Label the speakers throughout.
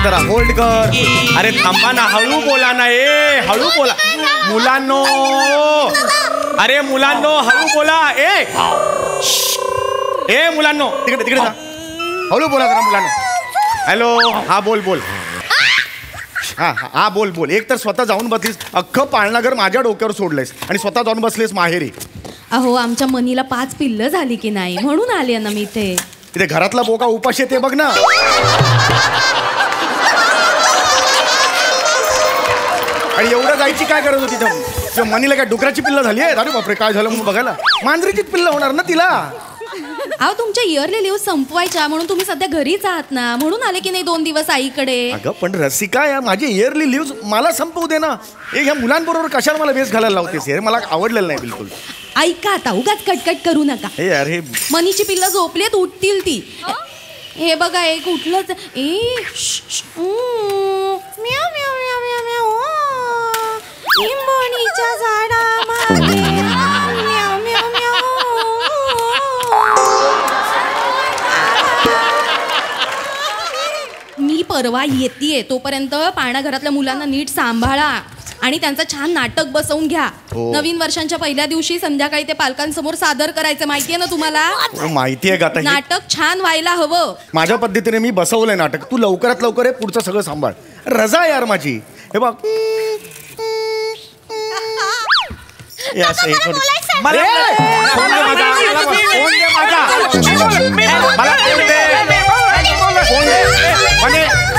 Speaker 1: जरा होल्ड कर. अरे थांबा ना, हळू बोला ना. हळू बोला मुलांनो. अरे मुलांनो हळू बोला. मुलांनो तिकडे तिकडे जा. हळू बोला जरा मुलांनो. हॅलो. हा बोल बोल. हा बोल बोल. एक तर स्वतः जाऊन बसलीस, अख्खं पाळणाघर माझ्या डोक्यावर सोडलेस आणि स्वतः जाऊन बसलीस माहेरी.
Speaker 2: अहो आमच्या मनीला 5 पिल्लं झाली की नाही म्हणून आले ना मी इथे.
Speaker 1: तिथे घरातला बोका उपाशी येते बघ ना. आणि एवढं जायची काय गरज होती त्या मनीला? काय डुकराची पिल्लं झाली आहे? अरे बापरे काय झालं म्हणून बघायला. मांजरीचीच पिल्लं होणार ना तिला.
Speaker 2: अहो तुमच्या इयरली लिव्ह संपवायच्या म्हणून तुम्ही सध्या घरीच आहात ना, म्हणून आले की नाही 2 दिवस आईकडे.
Speaker 1: अगं पण रसिका, या माझी इयरली लिव्ह मला संपवू दे ना. ह्या मुलांबरोबर कशाला मला वेस घालायला लावतेस? हे मला आवडलेलं नाही बिलकुल.
Speaker 2: ऐका आता, उगाच कटकट करू नका.
Speaker 1: हे यार हे
Speaker 2: मनीची पिल्लं झोपलेत, उठतील ती. हे बघा एक उठलंच. लिंबोणीच्या झाडामागे म्याव म्याव म्याव. मी परवा येतेय, तोपर्यंत पाळणाघरातल्या मुलांना नीट सांभाळा आणि त्यांचं छान नाटक बसवून घ्या. नवीन वर्षांच्या पहिल्या दिवशी संध्याकाळी ते पालकांसमोर सादर करायचं. माहितीये ना तुम्हाला?
Speaker 1: माहितीये का?
Speaker 2: नाटक छान व्हायला हवं.
Speaker 1: माझ्या पद्धतीने मी बसवलंय नाटक. तू लवकरात लवकर पुढचं सगळं सांभाळ. रजा यार माझी. हे बघ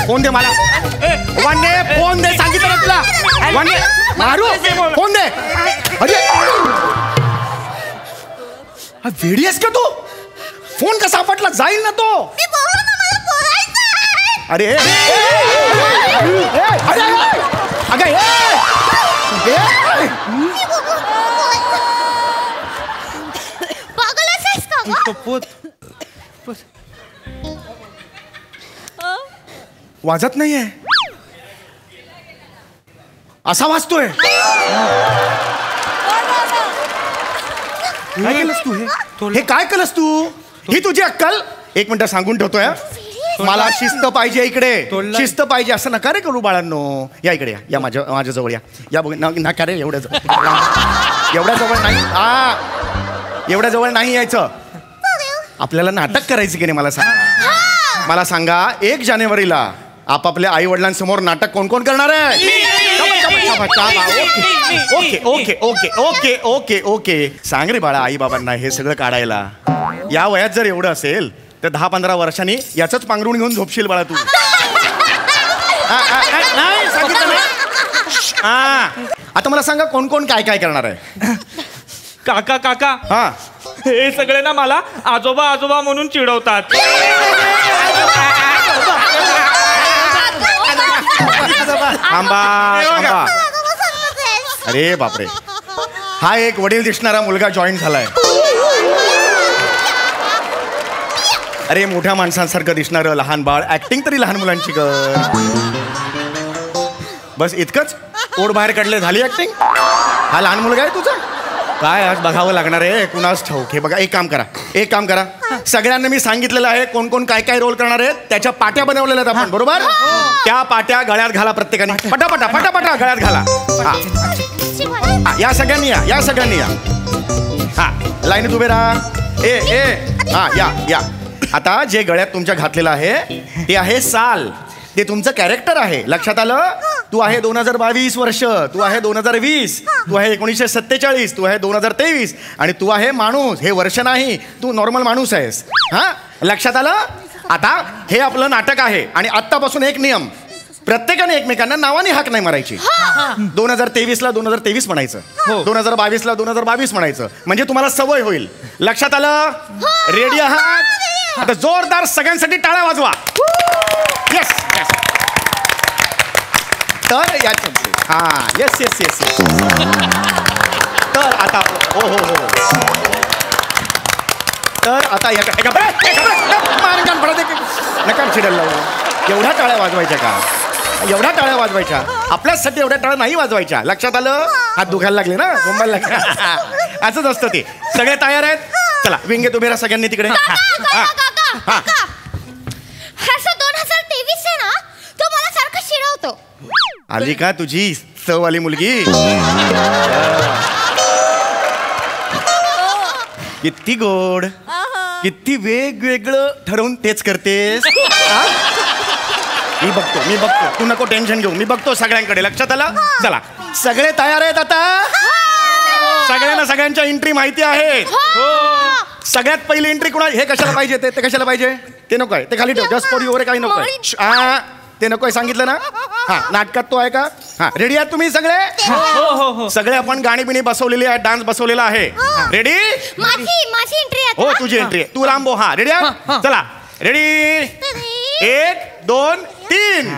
Speaker 1: फोन दे मला. फोन दे सांगितलं ना तुला. मारू फोन दे. अरे वेडी आहेस का तू? फोन कसा सापडला? जाईल ना तो. अरे वाजत नाहीये. असा वाजतोय. काय केलंस तू? हे काय केलंस तू? ही तुझी अक्कल? एक मिनिट सांगून ठेवतोय. मला शिस्त पाहिजे इकडे. शिस्त पाहिजे. असं नका रे करू बाळांनो. या इकडे या. या माझ्या जवळ या बघ. नका रे एवढ्या जवळ नाही. एवढ्या जवळ नाही यायचं. आपल्याला नाटक करायचं की नाही मला सांगा. मला सांगा 1 जानेवारीला आपापल्या आई वडिलांसमोर नाटक कोण कोण करणार आहे? Okay okay okay okay okay okay. सांग रे बाळा आई बाबांना हे सगळं काढायला. या वयात जर एवढं असेल तर 10-15 वर्षांनी याच पांघरून घेऊन झोपशील बाळा तू. आता मला सांगा कोण कोण काय काय करणार आहे?
Speaker 3: काका काका.
Speaker 1: हा
Speaker 3: हे सगळे ना मला आजोबा आजोबा म्हणून चिडवतात.
Speaker 1: थांबा. अरे बापरे. हा एक वडील दिसणारा मुलगा जॉईन झालाय. अरे मोठ्या माणसांसारखं दिसणारं लहान बाळ. ऍक्टिंग तरी लहान मुलांची कर. बस इतकंच? पोट बाहेर काढले झाली ऍक्टिंग? हा लहान मुलगा आहे तुझा? काय आज बघावं लागणार आहे कुणास ठाऊक. हे बघा एक काम करा. सगळ्यांना मी सांगितलेलं आहे कोण कोण काय काय रोल करणार आहेत. त्याच्या पाट्या बनवलेल्या आहेत आपण, बरोबर? त्या पाट्या गळ्यात घाला प्रत्येकाने. पटापटा पटापटा गळ्यात घाला. या सगळ्यांनी या. हा लाईनीत उभे राहा. हा या. आता जे गळ्यात तुमच्या घातलेलं आहे ते आहे साल. ते तुमचं कॅरेक्टर आहे. लक्षात आलं? तू आहे 2022 वर्ष. तू आहे 2020. तू आहे 1947. तू आहे 2023. आणि तू आहे माणूस. हे वर्ष नाही. तू नॉर्मल माणूस आहेस. हा लक्षात आलं? आता हे आपलं नाटक आहे आणि आत्तापासून एक नियम. प्रत्येकाने एकमेकांना नावाने हाक नाही मारायची. 2023ला 2023 म्हणायचं. 2022ला 2022 म्हणायचं. म्हणजे तुम्हाला सवय होईल. लक्षात आलं? रेडी आहात? आता जोरदार सगळ्यांसाठी टाळ्या वाजवा. येस. तर येस. तर आता हो. तर आता नका चिडायला लावू. एवढ्या टाळ्या वाजवायच्या का? एवढ्या टाळ्या वाजवायच्या? आपल्यासाठी एवढ्या टाळ्या नाही वाजवायच्या. लक्षात आलं? हात दुखायला लागले ना, गोंबायला लागले. असंच असतं ते. सगळे तयार आहेत? चला विंगे तुम्ही राहा सगळ्यांनी तिकडे.
Speaker 4: 2023 आहे ना, तो मला
Speaker 1: आली का तुझी चववाली मुलगी? किती गोड, किती वेगवेगळं ठरवून तेच करतेस. हा? मी बघतो, तू नको टेन्शन घेऊ, मी बघतो सगळ्यांकडे. लक्षात आलं? चला, सगळे तयार आहेत आता? सगळ्यांना सगळ्यांच्या एंट्री माहिती आहेत? सगळ्यात पहिली एंट्री कुणा? हे कशाला पाहिजे? ते कशाला पाहिजे? ते नको आहे, ते खाली ठेव. जस्ट फॉर यू वगैरे काही नको आहे. ते नको आहे, सांगितलं ना? हा, नाटकात तो आहे का? हा, रेडी आहात तुम्ही सगळे?
Speaker 3: हो.
Speaker 1: सगळे आपण गाणी बिणी बसवलेली आहे, डान्स बसवलेला आहे. रेडी?
Speaker 4: माझी एंट्री आहे.
Speaker 1: हो, तुझी एंट्री आहे. तू लांबो. हा, रेडी आहात? चला, रेडी? 1 2 3.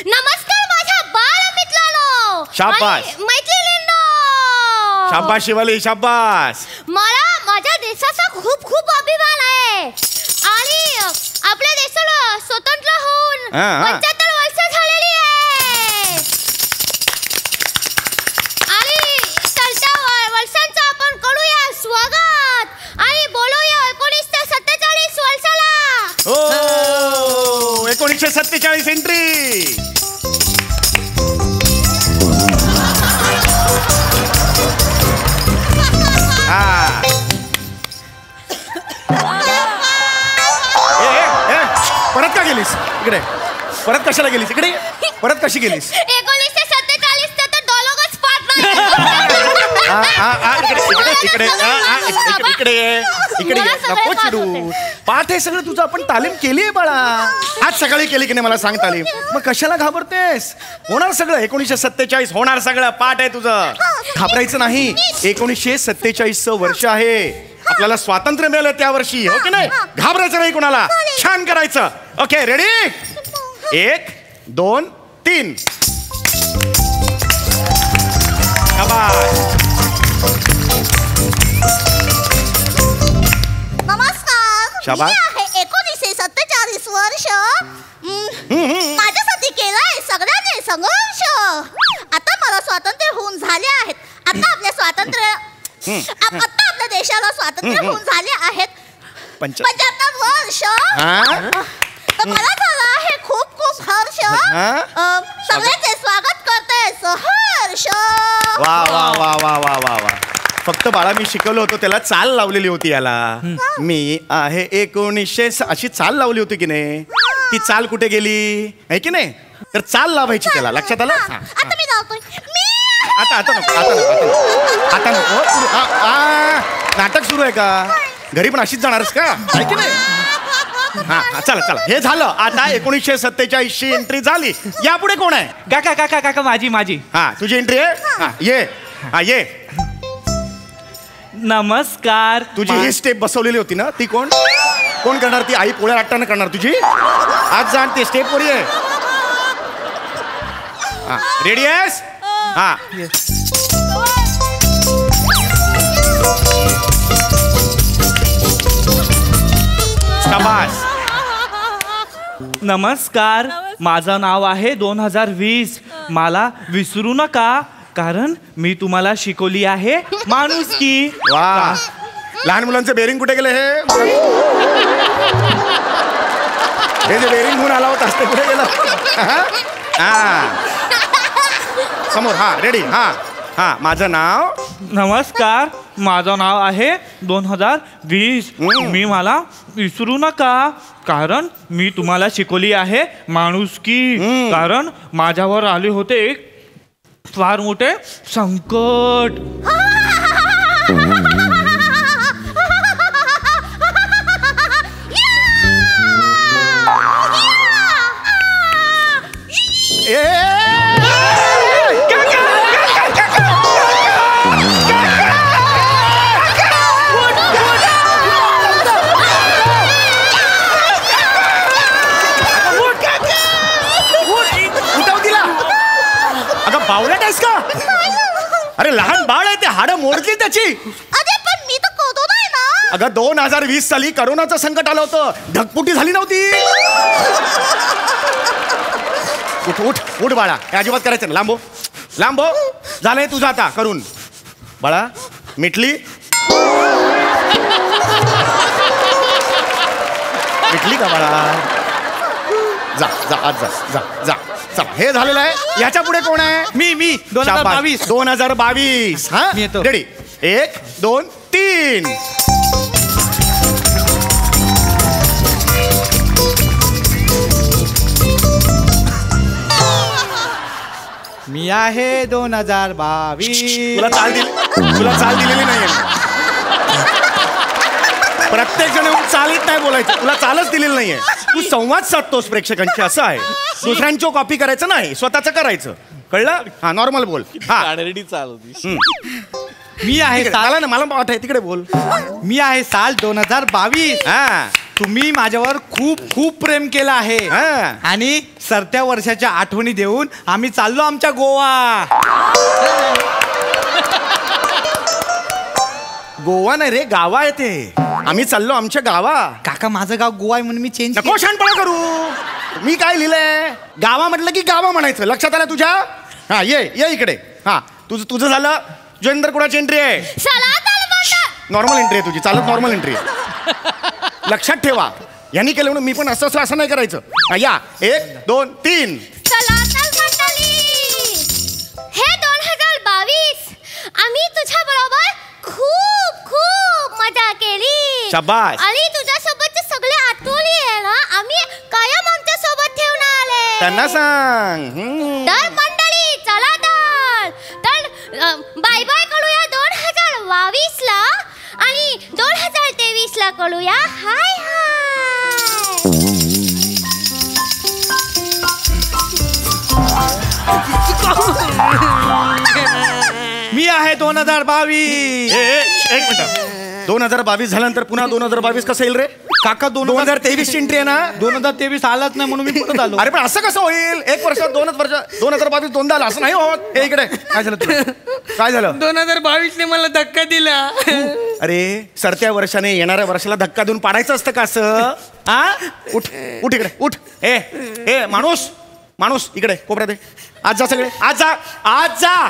Speaker 4: नमस्कार माझ्या बालमित्रांनो,
Speaker 1: शाबास.
Speaker 4: मैत्रिणींनो.
Speaker 1: शाबास शिवाली, शाबास.
Speaker 4: मला माझ्या देशाचा खूप खूप अभिमान आहे आणि आपल्या देशाला स्वतंत्र होऊन 75 वर्ष झालेली आहे आणि चलत्या वर्षांचं आपण करूया स्वागत आणि बोलूया 1947 वर्षाला.
Speaker 1: हो, 1947 एंट्री. परत का गेलीस इकडे? परत कशाला गेलीस इकडे? परत कशी गेलीस?
Speaker 4: 1947 तर डॉलॉगच पाठ नाही.
Speaker 1: इकडे नको चिडू. पाठ आहे सगळं तुझं, आपण तालीम केली आहे बाळा. आज सकाळी केली की नाही मला सांग तालीम? मग कशाला घाबरतेस? होणार सगळं. 1947 होणार सगळं. पाठ आहे तुझं, घाबरायचं नाही. 1947 वर्ष आहे. आपल्याला स्वातंत्र्य मिळालं त्या वर्षी, हो की नाही? घाबरायचं नाही कोणाला, छान करायचं. Okay, ready? 1 2 3.
Speaker 4: नमस्कार.
Speaker 1: शाबास.
Speaker 4: मी आहे 1947 वर्ष. माझ्यासाठी केलाय सगळ्यांनी संघर्ष. आता मला स्वातंत्र्य होऊन झाले आहेत. आता आपल्या देशाला स्वातंत्र्य होऊन झाले आहेत 75 वर्ष. तर मला झालं आहे खूप खूप हर्ष. सगळ्यांचे स्वागत करते सहर्ष.
Speaker 1: वा वा वा वा वा वा वा. फक्त बाळा मी शिकवलं होतं त्याला, चाल लावलेली होती याला. मी आहे 1900 अशी चाल लावली होती की नाही? ती चाल कुठे गेली आहे की नाही? तर चाल लावायची त्याला. लक्षात आलं?
Speaker 4: आता मी लावतोय.
Speaker 1: आता नको. नाटक सुरू आहे का? घरी पण अशीच जाणारच का? आहे की नाही? हा, चला हे झालं. आता 1947 एंट्री झाली. यापुढे कोण आहे?
Speaker 3: काका माझी.
Speaker 1: हा, तुझी एंट्री आहे. ये.
Speaker 3: नमस्कार.
Speaker 1: तुझी ही स्टेप बसवलेली होती ना, ती कोण करणार? ती आई पोळ्या लाटताना करणार तुझी. आज जाण ते स्टेप वर ये. रेडी आहेस? हा. शाबास.
Speaker 3: नमस्कार, माझं नाव आहे 2020. मला विसरू नका, कारण मी तुम्हाला शिकवली आहे माणुसकी.
Speaker 1: वा. लहान मुलांचे बेरिंग कुठे गेले? हे जे बेरिंग घेऊन आला होता ते कुठे गेलं? समोर. हा, रेडी. हा, माझं नाव.
Speaker 3: नमस्कार, माझं नाव आहे 2020. तुम्ही मला विसरू नका, कारण मी तुम्हाला शिकवली आहे माणुसकी. कारण माझ्यावर आले होते एक फार मोठे संकट.
Speaker 1: बावळट आहेस का? अरे लहान बाळ आहे ते, हाडं मोडली त्याची.
Speaker 4: अरे पण मी तर कोदो नाही ना.
Speaker 1: अगं 2020 साली करोनाचं संकट आलं होतं, ढगपुटी झाली नव्हती. उठ बाळा, हे अजिबात करायचं ना. लांबो झालंय तुझं आता करून. बाळा मिटली मिटली का बाळा? जा जा आज जा जा जा जा. हे झालेलं आहे. याच्या पुढे कोण आहे?
Speaker 3: मी 2022.
Speaker 1: 2022. हा
Speaker 3: मी येतो.
Speaker 1: रेडी 1 2 3.
Speaker 3: मी आहे 2022.
Speaker 1: तुला चाल दिलेली नाहीये. प्रत्येक जण येऊन चालीत नाही बोलायचं. तुला चालच दिलेली नाहीये. तू संवाद साधतोस प्रेक्षकांची. असं आहे. दुसऱ्यांची कॉपी करायचं नाही, स्वतःच करायचं. कळलं? हा नॉर्मल बोल. हा
Speaker 3: मी आहे
Speaker 1: चाला ना, मला वाटत तिकडे बोल.
Speaker 3: मी आहे साल 2022.
Speaker 1: हा
Speaker 3: तुम्ही माझ्यावर खूप खूप प्रेम केलं आहे.
Speaker 1: हा.
Speaker 3: आणि सरत्या वर्षाच्या आठवणी देऊन आम्ही चाललो आमच्या गोवा.
Speaker 1: गोवा नाही रे, गावा आहे ते. आम्ही चाललो आमच्या गावा.
Speaker 3: काका माझं गाव गोवा आहे म्हणून मी चेंज
Speaker 1: नको शहाणपणा करू. मी काय लिहिलंय? गावा म्हटलं की गावा म्हणायचं. लक्षात आलं तुझ्या? हा ये इकडे. हा तुझं झालं. जोगिंदर कुणाची एंट्री आहे? नॉर्मल एंट्री आहे तुझी. चालत नॉर्मल एंट्री आहे. लक्षात ठेवा. यांनी केलं म्हणून मी पण असं नाही करायचं. या 1 2 3.
Speaker 4: हे 2022 आम्ही तुझ्या बरोबर खूप खूप मजा केली.
Speaker 1: शाबास.
Speaker 4: आणि तुझ्या सोबतचे सगळे आठवणी आहे ना, आम्ही कायम आमच्या सोबत ठेवून आले.
Speaker 1: त्यांना सांग.
Speaker 4: तर मंडळी चला तर बाय बाय करूया 2022 ला आणि 2023 ला करूया हाय
Speaker 3: मी आहे 2022.
Speaker 1: एक मिनिट. 2022 झाल्यानंतर पुन्हा 2022 कसं येईल रे?
Speaker 3: काका
Speaker 1: 2023 ची एंट्री आहे ना.
Speaker 3: 2023 आलाच नाही म्हणून मी परत आलो.
Speaker 1: अरे पण असं कसं होईल? एक वर्ष 2022 दोनदा आला असं नाही होत. हे इकडे काय झालं तुला? काय झालं?
Speaker 5: 2022 ने मला धक्का दिला.
Speaker 1: अरे सरत्या वर्षाने येणाऱ्या वर्षाला धक्का देऊन पाडायचं असतं का असं? हा उठ उठ इकडे उठ. ए माणूस इकडे कोपऱ्यात ये. आज जा सगळे. आज जा.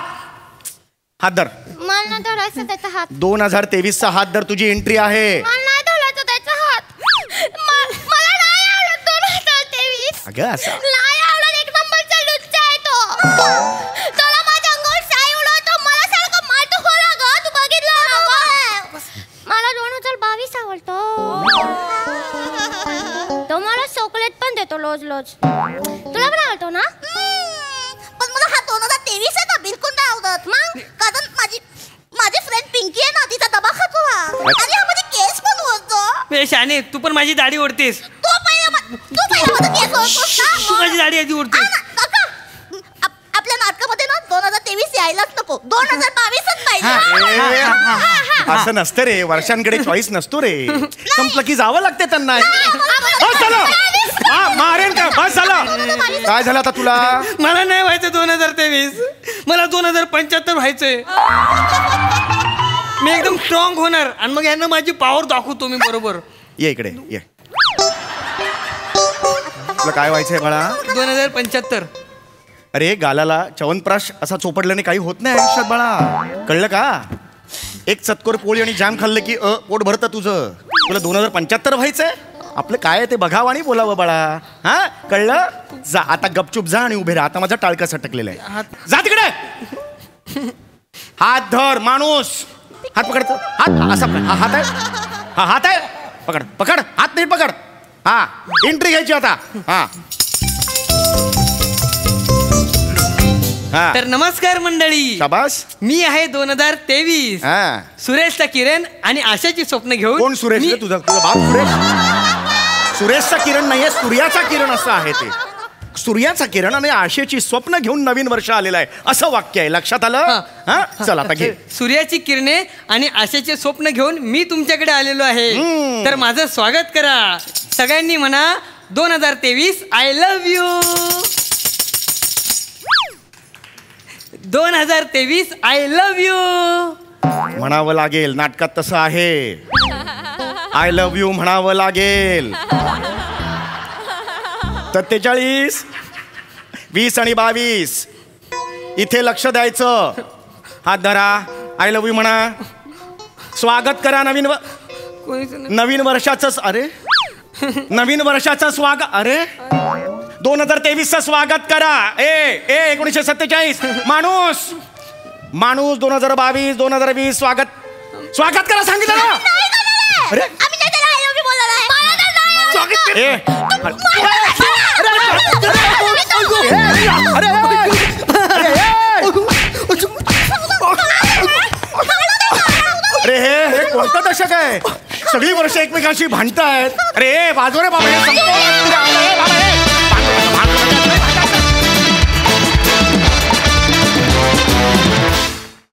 Speaker 1: हात धर.
Speaker 4: मला धरायचं त्याचा हात.
Speaker 1: 2023 चा हात धर. तुझी एंट्री आहे.
Speaker 4: मला नाही धरायचं त्याचा हात. मला नाही आवडत 2023.
Speaker 1: अगं असं
Speaker 4: नाही आवडत. एक नंबरचा लुच्चा आहे तो. त्याला माझ्या अंगावर साय उडवतो. मला सारखं मारतो. होला ग तू बघितलं ना? मला 2022 आवडतो. तो मला चॉकलेट पण देतो रोज. तुला पण आवडतो ना? पण मला हा 2023 आहे ना बिलकुल नाही आवडत. मग कारण माझी फ्रेंड पिंकी आहे ना, तिचा डबा खातो हा. आणि हा माझे केस पण ओढतो.
Speaker 5: ए शाने, तू पण माझी दाढी ओढतेस.
Speaker 4: तू पहिला माझे केस ओढतोस ना.
Speaker 5: तू माझी दाढी आधी ओढतेस.
Speaker 4: आपल्या नाटकामध्ये ना 2023 यायलाच नको. 2022च पाहिजे.
Speaker 1: असं नसतं रे. वर्षांकडे चॉईस नसतो रे. संपलं की जावं लागते त्यांना. मारेन का? बस झालं. काय झालं आता तुला?
Speaker 5: मला नाही व्हायचं 2023. मला 2075 व्हायचंय. मी एकदम स्ट्रॉंग होणार आणि मग यांना माझी पॉवर दाखवतो मी बरोबर.
Speaker 1: ये इकडे ये. तुला काय व्हायचंय बाळा?
Speaker 5: 2075.
Speaker 1: अरे गालाला च्यवनप्राश असा चोपडल्याने काही होत नाही आयुष्यात बाळा. कळलं का? एक चतकोर पोळी आणि जाम खाल्लं की पोट भरतं तुझं. तुला 2075 व्हायचंय. आपलं काय आहे ते बघावं आणि बोलावं बाळा. हा कळलं? जा आता गपचूप जा आणि उभे राहा. आता माझा टाळका सटकलेला आहे. जा तिकडे. हात धर माणूस. हात पकडतो. हात असा हात आहे. हा हात आहे. पकड हात नीट पकड. हा एंट्री घ्यायची आता. हा
Speaker 5: तर नमस्कार मंडळी.
Speaker 1: शाबास.
Speaker 5: मी आहे 2023.
Speaker 1: हा
Speaker 5: सुरेशचा किरण आणि आशाची स्वप्न घेऊन.
Speaker 1: कोण सुरेश रे? तुझा बाप सुरेश? सुरेशचा किरण नाहीये, सूर्याचा किरण असं आहे ते. सूर्याचा किरण आणि आशेची स्वप्न घेऊन नवीन वर्ष आलेलं आहे असं वाक्य आहे. लक्षात आलं? हा चल आता घे.
Speaker 5: सूर्याची किरणे आणि आशेचे स्वप्न घेऊन मी तुमच्याकडे आलेलो आहे. तर माझं स्वागत करा. सगळ्यांनी म्हणा 2023 I love you. 2023 I love you
Speaker 1: म्हणावं लागेल. नाटकात तसं आहे. आय लव्ह यू म्हणावं लागेल. 43 20 आणि 22 इथे लक्ष द्यायचं. हात धरा. आय लव्ह यू म्हणा. स्वागत करा नवीन वर्षाचं. अरे नवीन वर्षाचं स्वागत. अरे 2023चं स्वागत करा. 1947 माणूस 2022 2020 स्वागत करा सांगितलं ना. अरे
Speaker 4: आम्ही नाही त्याला I love you बोलला नाही.
Speaker 1: अरे हे कोणतं दशक आहे. सगळी वर्ष एकमेकांशी भांडतायत. अरे बाजू रे बाबा.